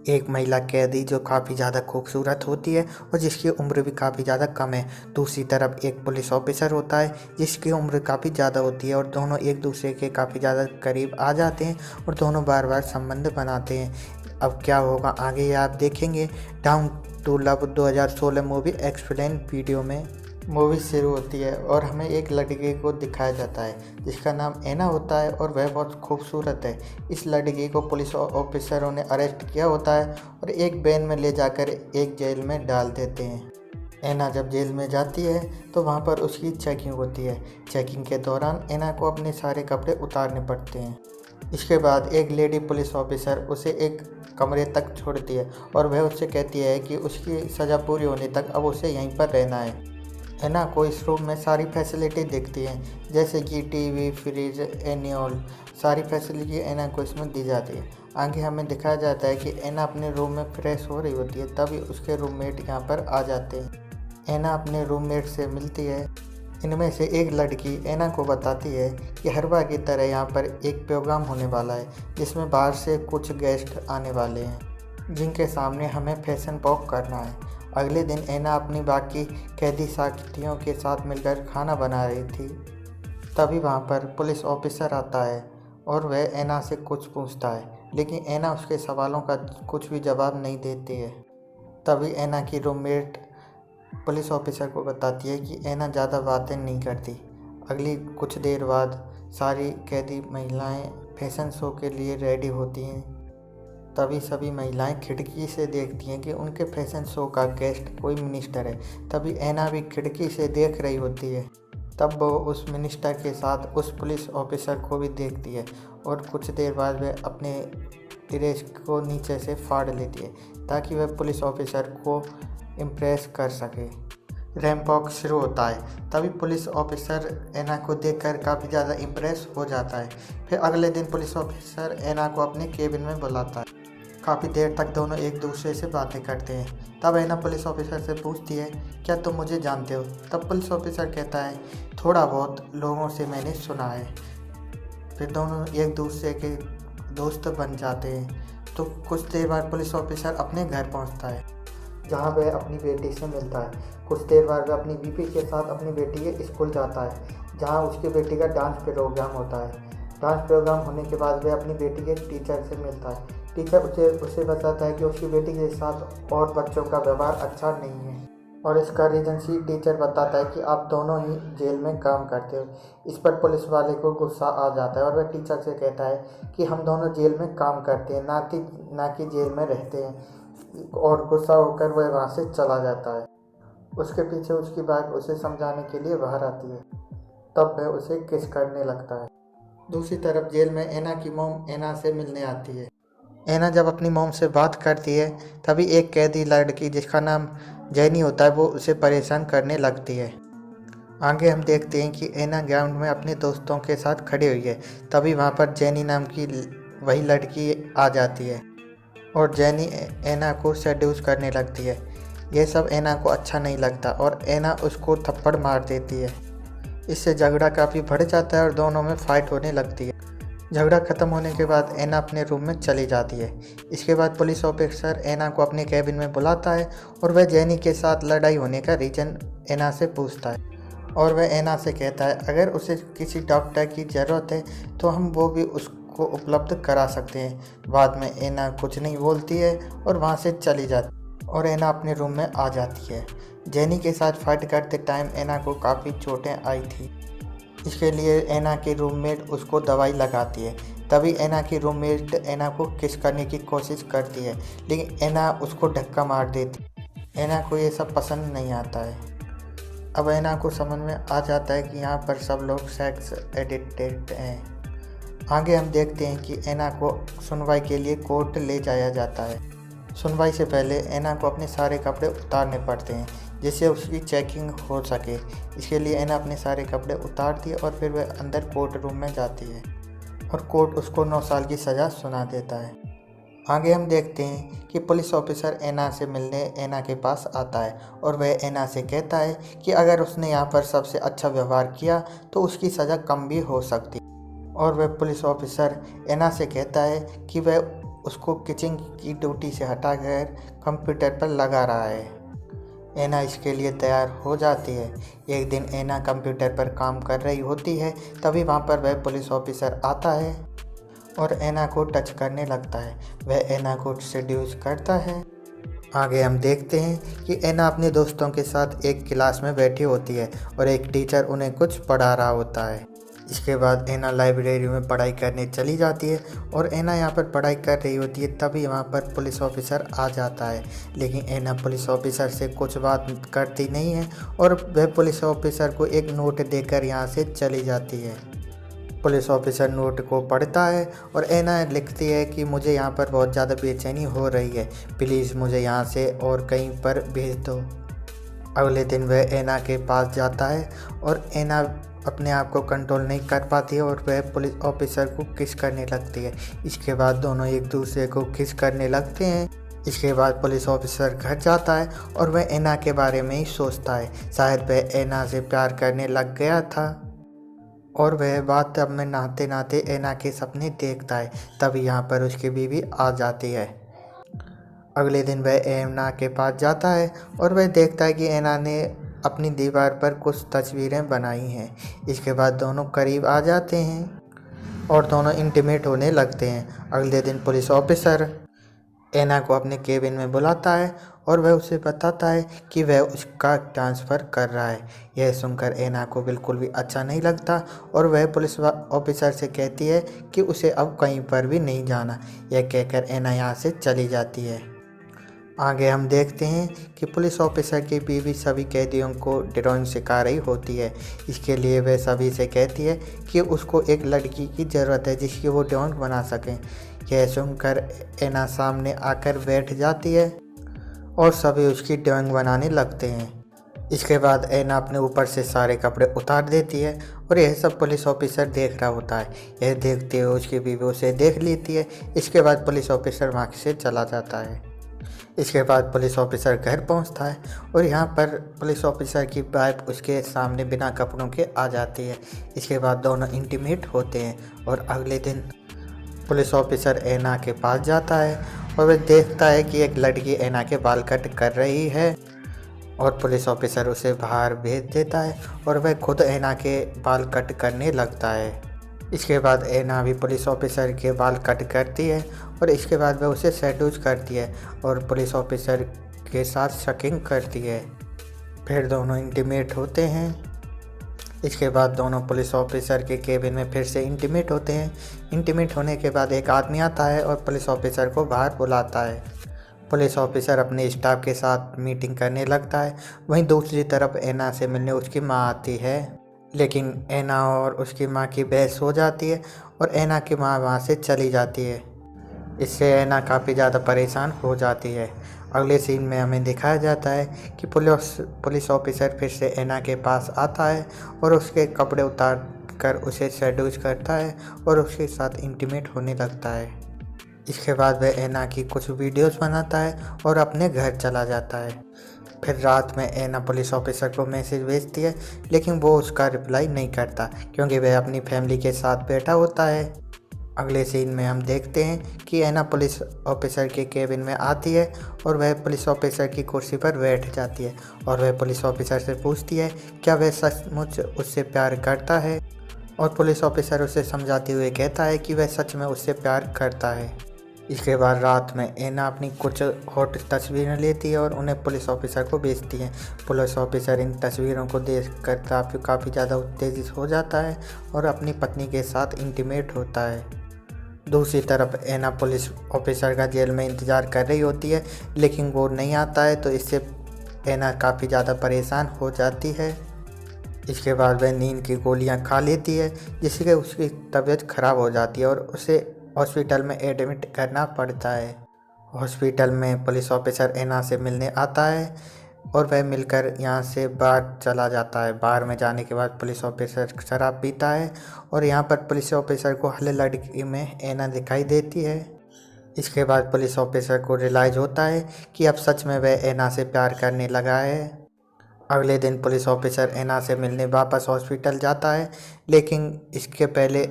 एक महिला कैदी जो काफ़ी ज़्यादा खूबसूरत होती है और जिसकी उम्र भी काफ़ी ज़्यादा कम है। दूसरी तरफ एक पुलिस ऑफिसर होता है जिसकी उम्र काफ़ी ज़्यादा होती है और दोनों एक दूसरे के काफ़ी ज़्यादा करीब आ जाते हैं और दोनों बार बार संबंध बनाते हैं। अब क्या होगा आगे ये आप देखेंगे। Down to love 2016 movie explain video में मूवी शुरू होती है और हमें एक लड़के को दिखाया जाता है जिसका नाम एना होता है और वह बहुत खूबसूरत है। इस लड़की को पुलिस ऑफिसरों ने अरेस्ट किया होता है और एक वैन में ले जाकर एक जेल में डाल देते हैं। एना जब जेल में जाती है तो वहाँ पर उसकी चेकिंग होती है। चेकिंग के दौरान एना को अपने सारे कपड़े उतारने पड़ते हैं। इसके बाद एक लेडी पुलिस ऑफिसर उसे एक कमरे तक छोड़ती है और वह उससे कहती है कि उसकी सज़ा पूरी होने तक अब उसे यहीं पर रहना है। एना को इस रूम में सारी फैसिलिटी दिखती हैं जैसे कि टीवी, फ्रिज, एनियल, सारी फैसिलिटी एना को इसमें दी जाती है। आगे हमें दिखाया जाता है कि एना अपने रूम में फ्रेश हो रही होती है, तभी उसके रूममेट यहाँ पर आ जाते हैं। एना अपने रूममेट से मिलती है। इनमें से एक लड़की एना को बताती है कि हर बार की तरह यहाँ पर एक प्रोग्राम होने वाला है जिसमें बाहर से कुछ गेस्ट आने वाले हैं जिनके सामने हमें फैशन वॉक करना है। अगले दिन एना अपनी बाकी कैदी साथियों के साथ मिलकर खाना बना रही थी। तभी वहाँ पर पुलिस ऑफिसर आता है और वह एना से कुछ पूछता है, लेकिन एना उसके सवालों का कुछ भी जवाब नहीं देती है। तभी एना की रूममेट पुलिस ऑफिसर को बताती है कि एना ज़्यादा बातें नहीं करती। अगली कुछ देर बाद सारी कैदी महिलाएं फैशन शो के लिए रेडी होती हैं। तभी सभी महिलाएं खिड़की से देखती हैं कि उनके फैशन शो का गेस्ट कोई मिनिस्टर है। तभी एना भी खिड़की से देख रही होती है। तब वो उस मिनिस्टर के साथ उस पुलिस ऑफिसर को भी देखती है और कुछ देर बाद वह अपने ड्रेस को नीचे से फाड़ लेती है ताकि वह पुलिस ऑफिसर को इम्प्रेस कर सके। रैंप वॉक शुरू होता है। तभी पुलिस ऑफिसर एना को देखकर काफ़ी ज़्यादा इम्प्रेस हो जाता है। फिर अगले दिन पुलिस ऑफिसर एना को अपने केबिन में बुलाता है। काफ़ी देर तक दोनों एक दूसरे से बातें करते हैं। तब एना पुलिस ऑफिसर से पूछती है, क्या तुम मुझे जानते हो? तब पुलिस ऑफिसर कहता है, थोड़ा बहुत लोगों से मैंने सुना है। फिर दोनों एक दूसरे के दोस्त बन जाते हैं। तो कुछ देर बाद पुलिस ऑफिसर अपने घर पहुंचता है जहां वह अपनी बेटी से मिलता है। कुछ देर बाद वह अपनी बीवी के साथ अपनी बेटी के स्कूल जाता है जहां उसकी बेटी का डांस प्रोग्राम होता है। डांस प्रोग्राम होने के बाद वह अपनी बेटी के टीचर से मिलता है। टीचर उसे बताता है कि उसकी बेटी के साथ और बच्चों का व्यवहार अच्छा नहीं है और इसका रीज़न टीचर बताता है कि आप दोनों ही जेल में काम करते हो। इस पर पुलिस वाले को गुस्सा आ जाता है और वह टीचर से कहता है कि हम दोनों जेल में काम करते हैं, ना कि जेल में रहते हैं, और गुस्सा होकर वह वहाँ से चला जाता है। उसके पीछे उसकी वाइफ उसे समझाने के लिए बाहर आती है। तब वह उसे किस करने लगता है। दूसरी तरफ जेल में एना की मॉम एना से मिलने आती है। एना जब अपनी मॉम से बात करती है तभी एक कैदी लड़की जिसका नाम जैनी होता है वो उसे परेशान करने लगती है। आगे हम देखते हैं कि एना ग्राउंड में अपने दोस्तों के साथ खड़ी हुई है। तभी वहाँ पर जैनी नाम की वही लड़की आ जाती है और जैनी एना को सेड्यूस करने लगती है। यह सब एना को अच्छा नहीं लगता और एना उसको थप्पड़ मार देती है। इससे झगड़ा काफ़ी बढ़ जाता है और दोनों में फाइट होने लगती है। झगड़ा खत्म होने के बाद एना अपने रूम में चली जाती है। इसके बाद पुलिस ऑफिसर एना को अपने कैबिन में बुलाता है और वह जैनी के साथ लड़ाई होने का रीज़न एना से पूछता है और वह एना से कहता है अगर उसे किसी डॉक्टर की ज़रूरत है तो हम वो भी उसको उपलब्ध करा सकते हैं। बाद में एना कुछ नहीं बोलती है और वहाँ से चली जाती और एना अपने रूम में आ जाती है। जैनी के साथ फाइट करते टाइम एना को काफ़ी चोटें आई थी। इसके लिए एना की रूममेट उसको दवाई लगाती है। तभी एना की रूममेट एना को किस करने की कोशिश करती है, लेकिन एना उसको धक्का मार देती। एना को ये सब पसंद नहीं आता है। अब एना को समझ में आ जाता है कि यहाँ पर सब लोग सेक्स एडिक्टेड हैं। आगे हम देखते हैं कि एना को सुनवाई के लिए कोर्ट ले जाया जाता है। सुनवाई से पहले एना को अपने सारे कपड़े उतारने पड़ते हैं जिससे उसकी चेकिंग हो सके। इसके लिए एना अपने सारे कपड़े उतारती है और फिर वह अंदर कोर्ट रूम में जाती है और कोर्ट उसको 9 साल की सज़ा सुना देता है। आगे हम देखते हैं कि पुलिस ऑफिसर एना से मिलने एना के पास आता है और वह एना से कहता है कि अगर उसने यहाँ पर सबसे अच्छा व्यवहार किया तो उसकी सज़ा कम भी हो सकती है। और वह पुलिस ऑफिसर एना से कहता है कि वह उसको किचन की ड्यूटी से हटाकर कंप्यूटर पर लगा रहा है। ऐना इसके लिए तैयार हो जाती है। एक दिन ऐना कंप्यूटर पर काम कर रही होती है, तभी वहाँ पर वह पुलिस ऑफिसर आता है और ऐना को टच करने लगता है। वह ऐना को सेड्यूस करता है। आगे हम देखते हैं कि ऐना अपने दोस्तों के साथ एक क्लास में बैठी होती है और एक टीचर उन्हें कुछ पढ़ा रहा होता है। इसके बाद ऐना लाइब्रेरी में पढ़ाई करने चली जाती है और ऐना यहाँ पर पढ़ाई कर रही होती है, तभी वहाँ पर पुलिस ऑफिसर आ जाता है। लेकिन ऐना पुलिस ऑफिसर से कुछ बात करती नहीं है और वह पुलिस ऑफिसर को एक नोट देकर यहाँ से चली जाती है। पुलिस ऑफिसर नोट को पढ़ता है और ऐना लिखती है कि मुझे यहाँ पर बहुत ज़्यादा बेचैनी हो रही है, प्लीज़ मुझे यहाँ से और कहीं पर भेज दो। अगले दिन वह ऐना के पास जाता है और ऐना अपने आप को कंट्रोल नहीं कर पाती है और वह पुलिस ऑफिसर को किस करने लगती है। इसके बाद दोनों एक दूसरे को किस करने लगते हैं। इसके बाद पुलिस ऑफिसर घर जाता है और वह ऐना के बारे में ही सोचता है। शायद वह ऐना से प्यार करने लग गया था और वह बात में नहाते नहाते ऐना के सपने देखता है। तभी यहाँ पर उसकी बीवी आ जाती है। अगले दिन वह ऐना के पास जाता है और वह देखता है कि ऐना ने अपनी दीवार पर कुछ तस्वीरें बनाई हैं। इसके बाद दोनों करीब आ जाते हैं और दोनों इंटीमेट होने लगते हैं। अगले दिन पुलिस ऑफिसर ऐना को अपने केबिन में बुलाता है और वह उसे बताता है कि वह उसका ट्रांसफ़र कर रहा है। यह सुनकर ऐना को बिल्कुल भी अच्छा नहीं लगता और वह पुलिस ऑफिसर से कहती है कि उसे अब कहीं पर भी नहीं जाना। यह कहकर ऐना यहाँ से चली जाती है। आगे हम देखते हैं कि पुलिस ऑफिसर की बीवी सभी कैदियों को ड्राइंग सिखा रही होती है। इसके लिए वह सभी से कहती है कि उसको एक लड़की की ज़रूरत है जिसकी वो ड्राइंग बना सकें। यह सुनकर ऐना सामने आकर बैठ जाती है और सभी उसकी ड्राइंग बनाने लगते हैं। इसके बाद ऐना अपने ऊपर से सारे कपड़े उतार देती है और यह सब पुलिस ऑफिसर देख रहा होता है। यह देखते हुए उसकी बीवी उसे देख लेती है। इसके बाद पुलिस ऑफिसर वहाँ से चला जाता है। इसके बाद पुलिस ऑफिसर घर पहुंचता है और यहाँ पर पुलिस ऑफिसर की वाइफ उसके सामने बिना कपड़ों के आ जाती है। इसके बाद दोनों इंटीमेट होते हैं और अगले दिन पुलिस ऑफिसर ऐना के पास जाता है और वह देखता है कि एक लड़की ऐना के बाल कट कर रही है और पुलिस ऑफिसर उसे बाहर भेज देता है और वह खुद ऐना के बाल कट करने लगता है। इसके बाद ऐना भी पुलिस ऑफिसर के बाल कट करती है और इसके बाद वह उसे सेड्यूस करती है और पुलिस ऑफिसर के साथ शकिंग करती है। फिर दोनों इंटीमेट होते हैं। इसके बाद दोनों पुलिस ऑफिसर के केबिन में फिर से इंटीमेट होते हैं। इंटीमेट होने के बाद एक आदमी आता है और पुलिस ऑफिसर को बाहर बुलाता है। पुलिस ऑफिसर अपने स्टाफ के साथ मीटिंग करने लगता है। वहीं दूसरी तरफ ऐना से मिलने उसकी माँ आती है, लेकिन ऐना और उसकी माँ की बहस हो जाती है और ऐना की माँ वहाँ से चली जाती है। इससे ऐना काफ़ी ज़्यादा परेशान हो जाती है। अगले सीन में हमें दिखाया जाता है कि पुलिस ऑफिसर फिर से ऐना के पास आता है और उसके कपड़े उतार कर उसे सेड्यूस करता है और उसके साथ इंटीमेट होने लगता है। इसके बाद वह ऐना की कुछ वीडियोस बनाता है और अपने घर चला जाता है। फिर रात में ऐना पुलिस ऑफिसर को मैसेज भेजती है, लेकिन वो उसका रिप्लाई नहीं करता क्योंकि वह अपनी फैमिली के साथ बैठा होता है। अगले सीन में हम देखते हैं कि ऐना पुलिस ऑफिसर के केबिन में आती है और वह पुलिस ऑफिसर की कुर्सी पर बैठ जाती है और वह पुलिस ऑफिसर से पूछती है क्या वह सचमुच उससे प्यार करता है, और पुलिस ऑफिसर उसे समझाते हुए कहता है कि वह सच में उससे प्यार करता है। इसके बाद रात में ऐना अपनी कुछ हॉट तस्वीरें लेती है और उन्हें पुलिस ऑफिसर को भेजती है। पुलिस ऑफिसर इन तस्वीरों को देखकर काफ़ी ज़्यादा उत्तेजित हो जाता है और अपनी पत्नी के साथ इंटीमेट होता है। दूसरी तरफ ऐना पुलिस ऑफिसर का जेल में इंतज़ार कर रही होती है, लेकिन वो नहीं आता है, तो इससे ऐना काफ़ी ज़्यादा परेशान हो जाती है। इसके बाद वह नींद की गोलियां खा लेती है, जिससे उसकी तबीयत ख़राब हो जाती है और उसे हॉस्पिटल में एडमिट करना पड़ता है। हॉस्पिटल में पुलिस ऑफिसर ऐना से मिलने आता है और वह मिलकर यहाँ से बाहर चला जाता है। बाहर में जाने के बाद पुलिस ऑफिसर शराब पीता है और यहाँ पर पुलिस ऑफिसर को हले लड़की में ऐना दिखाई देती है। इसके बाद पुलिस ऑफिसर को रियलाइज़ होता है कि अब सच में वह ऐना से प्यार करने लगा है। अगले दिन पुलिस ऑफिसर ऐना से मिलने वापस हॉस्पिटल जाता है, लेकिन इसके पहले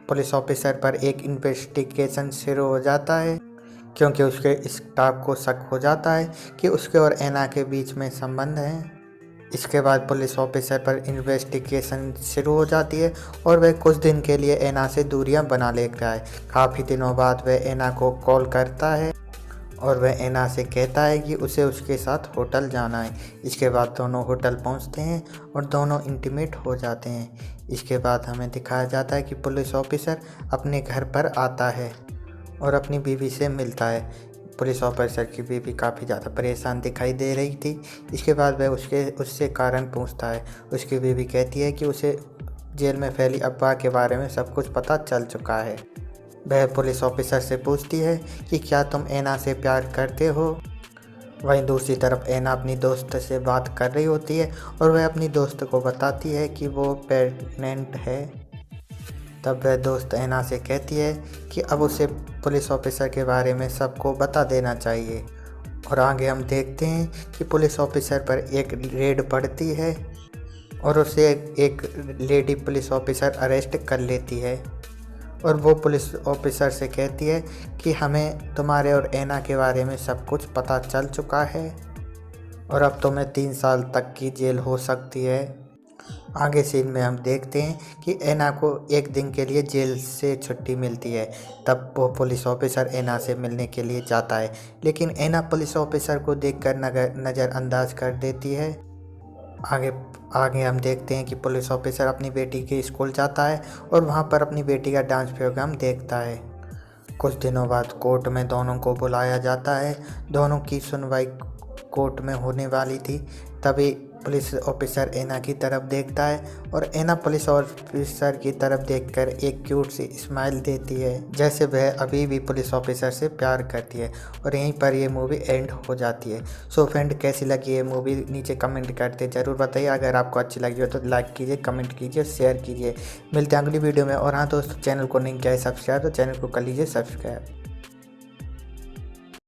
पुलिस ऑफिसर पर एक इन्वेस्टिगेशन शुरू हो जाता है। क्योंकि उसके स्टाफ को शक हो जाता है कि उसके और ऐना के बीच में संबंध है। इसके बाद पुलिस ऑफिसर पर इन्वेस्टिगेशन शुरू हो जाती है और वह कुछ दिन के लिए ऐना से दूरियां बना लेता है। काफ़ी दिनों बाद वह ऐना को कॉल करता है और वह ऐना से कहता है कि उसे उसके साथ होटल जाना है। इसके बाद दोनों होटल पहुंचते हैं और दोनों इंटीमेट हो जाते हैं। इसके बाद हमें दिखाया जाता है कि पुलिस ऑफिसर अपने घर पर आता है और अपनी बीवी से मिलता है। पुलिस ऑफिसर की बीवी काफ़ी ज़्यादा परेशान दिखाई दे रही थी। इसके बाद वह उससे कारण पूछता है। उसकी बीवी कहती है कि उसे जेल में फैली अफवाह के बारे में सब कुछ पता चल चुका है। वह पुलिस ऑफिसर से पूछती है कि क्या तुम ऐना से प्यार करते हो। वहीं दूसरी तरफ ऐना अपनी दोस्त से बात कर रही होती है और वह अपनी दोस्त को बताती है कि वो प्रेग्नेंट है। तब वह दोस्त ऐना से कहती है कि अब उसे पुलिस ऑफिसर के बारे में सबको बता देना चाहिए। और आगे हम देखते हैं कि पुलिस ऑफिसर पर एक रेड पड़ती है और उसे एक लेडी पुलिस ऑफिसर अरेस्ट कर लेती है और वो पुलिस ऑफिसर से कहती है कि हमें तुम्हारे और ऐना के बारे में सब कुछ पता चल चुका है और अब तुम्हें 3 साल तक की जेल हो सकती है। आगे सीन में हम देखते हैं कि ऐना को एक दिन के लिए जेल से छुट्टी मिलती है। तब वो पुलिस ऑफिसर ऐना से मिलने के लिए जाता है, लेकिन ऐना पुलिस ऑफिसर को देखकर नज़रअंदाज कर देती है। आगे हम देखते हैं कि पुलिस ऑफिसर अपनी बेटी के स्कूल जाता है और वहाँ पर अपनी बेटी का डांस प्रोग्राम देखता है। कुछ दिनों बाद कोर्ट में दोनों को बुलाया जाता है। दोनों की सुनवाई कोर्ट में होने वाली थी। तभी पुलिस ऑफिसर ऐना की तरफ देखता है और ऐना पुलिस ऑफिसर की तरफ देखकर एक क्यूट सी स्माइल देती है, जैसे वह अभी भी पुलिस ऑफिसर से प्यार करती है। और यहीं पर ये मूवी एंड हो जाती है। सो फ्रेंड, कैसी लगी ये मूवी नीचे कमेंट करते ज़रूर बताइए। अगर आपको अच्छी लगी हो तो लाइक कीजिए, कमेंट कीजिए, शेयर कीजिए। मिलते हैं अगली वीडियो में। और हाँ दोस्तों, चैनल को नहीं किया है सब्सक्राइब तो चैनल को कर लीजिए सब्सक्राइब।